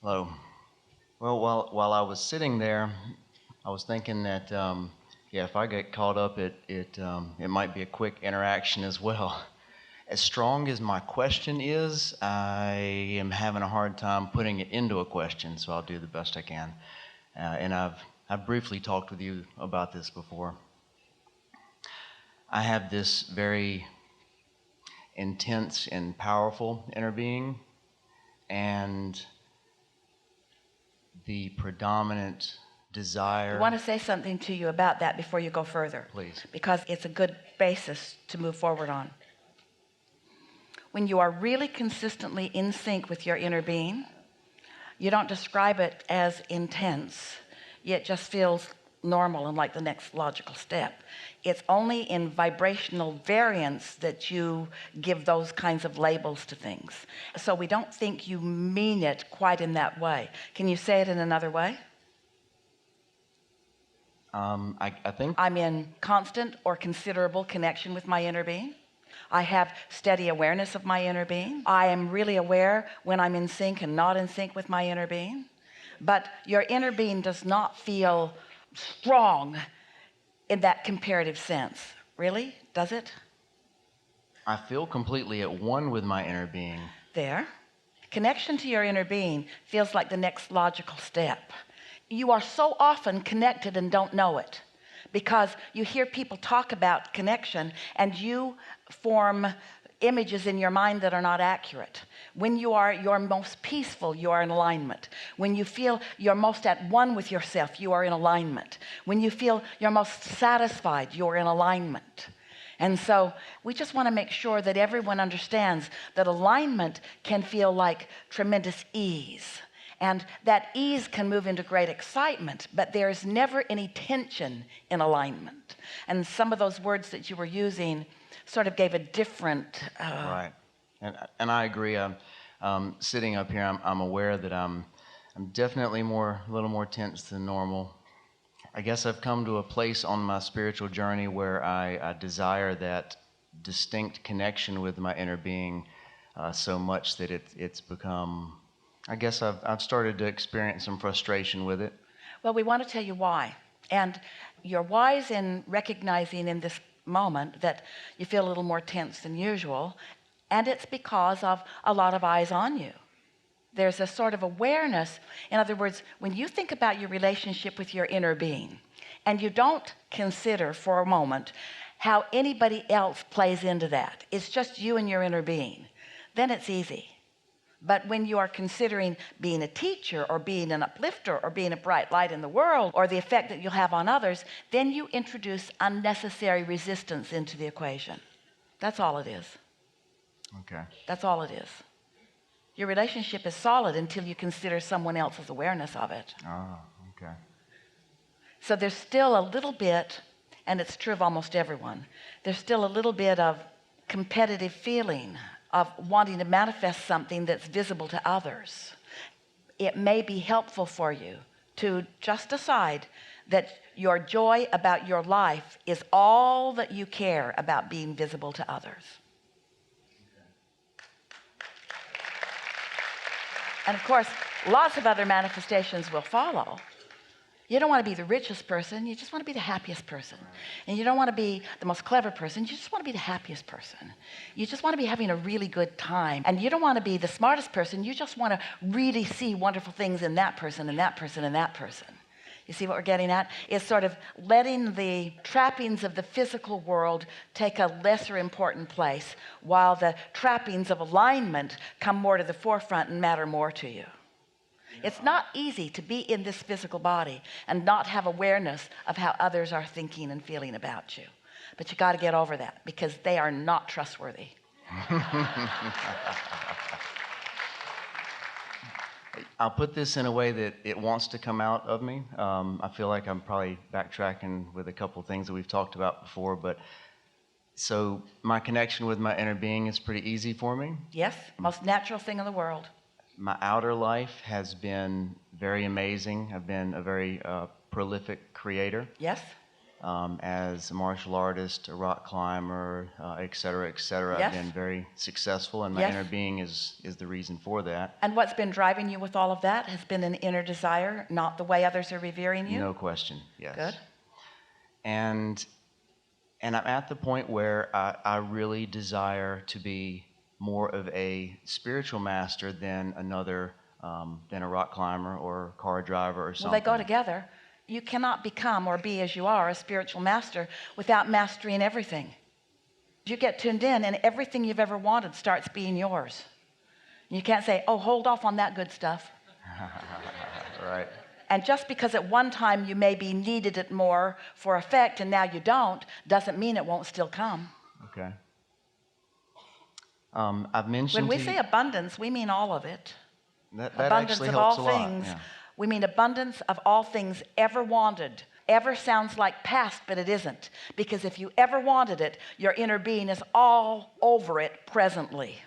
Hello. Well, while I was sitting there, I was thinking that if I get caught up, it might be a quick interaction as well. As strong as my question is, I am having a hard time putting it into a question, so I'll do the best I can. And I've briefly talked with you about this before. I have this very intense and powerful inner being, and the predominant desire. I want to say something to you about that before you go further. Please. Because it's a good basis to move forward on. When you are really consistently in sync with your inner being, you don't describe it as intense. It just feels normal and like the next logical step. It's only in vibrational variance that you give those kinds of labels to things. So we don't think you mean it quite in that way. Can you say it in another way? I think I'm in constant or considerable connection with my inner being. I have steady awareness of my inner being. I am really aware when I'm in sync and not in sync with my inner being. But your inner being does not feel strong in that comparative sense. Really? Does it? I feel completely at one with my inner being. There. Connection to your inner being feels like the next logical step. You are so often connected and don't know it, because you hear people talk about connection and you form images in your mind that are not accurate. When you are your most peaceful, you are in alignment. When you feel you're most at one with yourself, you are in alignment. When you feel you're most satisfied, you're in alignment. And so we just want to make sure that everyone understands that alignment can feel like tremendous ease. And that ease can move into great excitement, but there's never any tension in alignment. And some of those words that you were using sort of gave a different Right. And I agree. Sitting up here, I'm aware that I'm definitely a little more tense than normal. I guess I've come to a place on my spiritual journey where I desire that distinct connection with my inner being so much that it's become, I guess I've started to experience some frustration with it. Well, we want to tell you why. And you're wise in recognizing in this moment that you feel a little more tense than usual, and it's because of a lot of eyes on you. There's a sort of awareness. In other words, when you think about your relationship with your inner being and you don't consider for a moment how anybody else plays into that, it's just you and your inner being, then it's easy. But when you are considering being a teacher or being an uplifter or being a bright light in the world or the effect that you'll have on others, then you introduce unnecessary resistance into the equation. That's all it is. Okay. That's all it is. Your relationship is solid until you consider someone else's awareness of it. Oh, okay. So there's still a little bit, and it's true of almost everyone, there's still a little bit of competitive feeling of wanting to manifest something that's visible to others. It may be helpful for you to just decide that your joy about your life is all that you care about being visible to others. And of course, lots of other manifestations will follow. You don't want to be the richest person, you just want to be the happiest person. And you don't want to be the most clever person, you just want to be the happiest person. You just want to be having a really good time. And you don't want to be the smartest person, you just want to really see wonderful things in that person and that person and that person. You see what we're getting at? It's sort of letting the trappings of the physical world take a lesser important place while the trappings of alignment come more to the forefront and matter more to you. It's not easy to be in this physical body and not have awareness of how others are thinking and feeling about you. But you got to get over that because they are not trustworthy. I'll put this in a way that it wants to come out of me. I feel like I'm probably backtracking with a couple of things that we've talked about before, but so my connection with my inner being is pretty easy for me. Yes, most natural thing in the world. My outer life has been very amazing. I've been a very prolific creator. Yes. as a martial artist, a rock climber, et cetera, et cetera. Yes. I've been very successful, and my Yes. inner being is the reason for that. And what's been driving you with all of that has been an inner desire, not the way others are revering you? No question, yes. Good. And I'm at the point where I really desire to be more of a spiritual master than another, than a rock climber or car driver or something. Well, they go together. You cannot become or be as you are a spiritual master without mastering everything. You get tuned in and everything you've ever wanted starts being yours. You can't say, oh, hold off on that good stuff. Right. And just because at one time you maybe needed it more for effect and now you don't, doesn't mean it won't still come. Okay. I've mentioned When we say abundance, we mean all of it. that Abundance actually of helps all a lot. things. Yeah. We mean abundance of all things ever wanted. Ever sounds like past, but it isn't. Because if you ever wanted it, your inner being is all over it presently.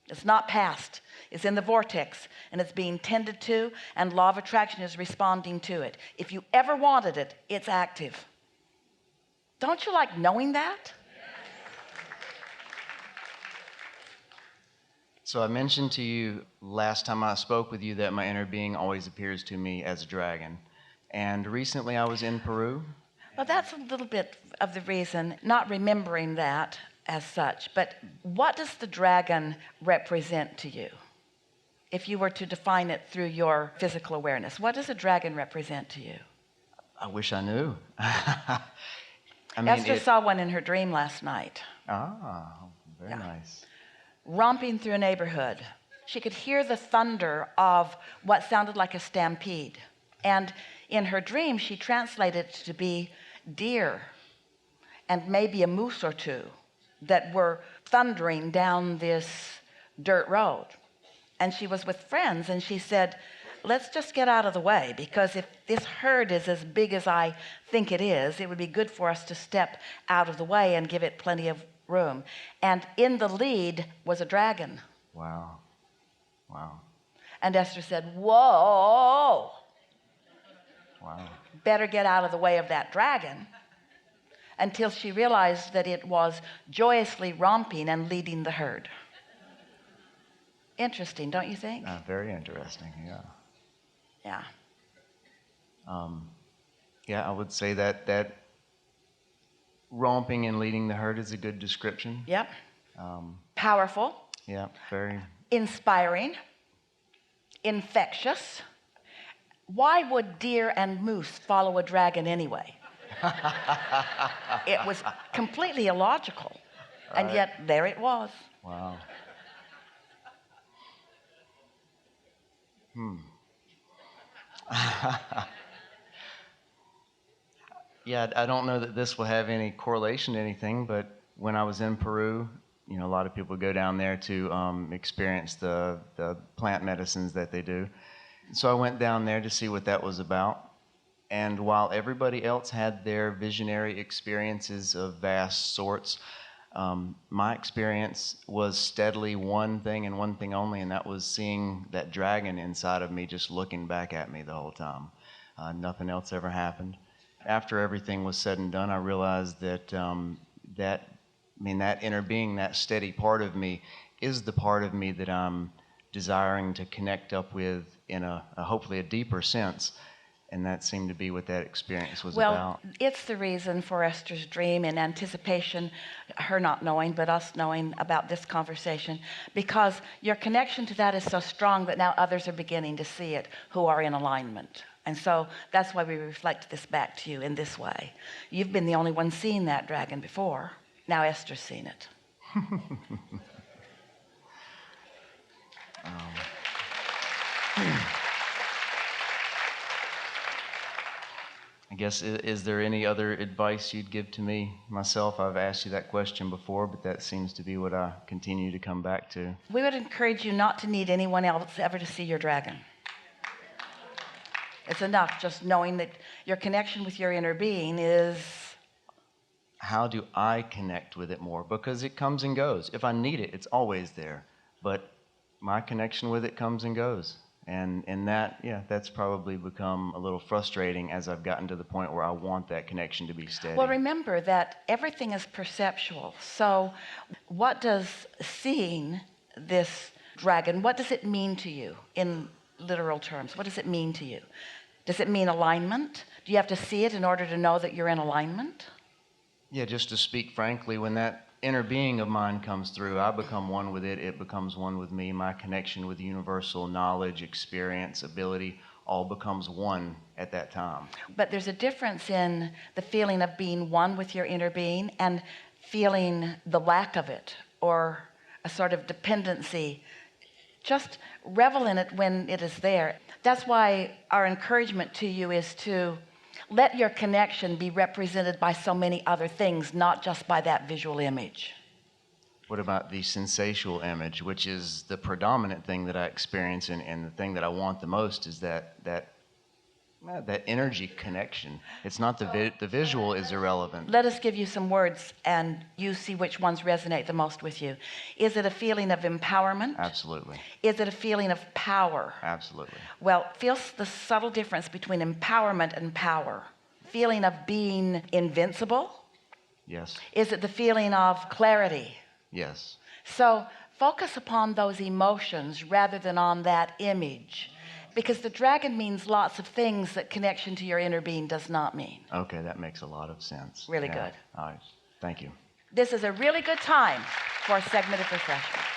It's not past. It's in the vortex, and it's being tended to, and law of attraction is responding to it. If you ever wanted it, it's active. Don't you like knowing that? So I mentioned to you last time I spoke with you that my inner being always appears to me as a dragon. And recently I was in Peru. Well, that's a little bit of the reason, not remembering that as such, but what does the dragon represent to you? If you were to define it through your physical awareness, what does a dragon represent to you? I wish I knew. I mean, Esther saw one in her dream last night. Ah, very Yeah. nice. Romping through a neighborhood. She could hear the thunder of what sounded like a stampede. And in her dream, she translated it to be deer and maybe a moose or two that were thundering down this dirt road. And she was with friends, and she said, let's just get out of the way, because if this herd is as big as I think it is, it would be good for us to step out of the way and give it plenty of room. And in the lead was a dragon. Wow. Wow. And Esther said, whoa, Wow. better get out of the way of that dragon, until she realized that it was joyously romping and leading the herd. Interesting, don't you think? Very interesting, yeah. Yeah. Yeah, I would say that romping and leading the herd is a good description. Yep. Um, Powerful, yeah, very. inspiring, infectious. Why would deer and moose follow a dragon anyway? It was completely illogical. And Right. yet there it was. Wow. Yeah, I don't know that this will have any correlation to anything, but when I was in Peru, you know, a lot of people go down there to experience the plant medicines that they do. So I went down there to see what that was about. And while everybody else had their visionary experiences of vast sorts, my experience was steadily one thing and one thing only, and that was seeing that dragon inside of me just looking back at me the whole time. Nothing else ever happened. After everything was said and done, I realized that that inner being, that steady part of me, is the part of me that I'm desiring to connect up with in a hopefully a deeper sense. And that seemed to be what that experience was Well, about. it's the reason for Esther's dream in anticipation, her not knowing, but us knowing about this conversation, because your connection to that is so strong that now others are beginning to see it who are in alignment. And so that's why we reflect this back to you in this way. You've been the only one seeing that dragon before. Now Esther's seen it. I guess, is there any other advice you'd give to me myself? I've asked you that question before, but that seems to be what I continue to come back to. We would encourage you not to need anyone else ever to see your dragon. It's enough just knowing that your connection with your inner being is... How do I connect with it more? Because it comes and goes. If I need it, it's always there. But my connection with it comes and goes. And that, yeah, that's probably become a little frustrating as I've gotten to the point where I want that connection to be steady. Well, remember that everything is perceptual. So what does seeing this dragon, what does it mean to you in literal terms? What does it mean to you? Does it mean alignment? Do you have to see it in order to know that you're in alignment? Yeah, just to speak frankly, when that inner being of mine comes through, I become one with it, it becomes one with me. My connection with universal knowledge, experience, ability, all becomes one at that time. But there's a difference in the feeling of being one with your inner being and feeling the lack of it, or a sort of dependency. Just revel in it when it is there. That's why our encouragement to you is to let your connection be represented by so many other things, not just by that visual image. What about the sensational image, which is the predominant thing that I experience, and the thing that I want the most is that energy connection. It's not the visual is irrelevant. Let us give you some words and you see which ones resonate the most with you. Is it a feeling of empowerment? Absolutely. Is it a feeling of power? Absolutely. Well, feel the subtle difference between empowerment and power. Feeling of being invincible? Yes. Is it the feeling of clarity? Yes. So focus upon those emotions rather than on that image, because the dragon means lots of things that connection to your inner being does not mean. Okay, that makes a lot of sense. Really Yeah. good. All right. Thank you. This is a really good time for a segment of refreshment.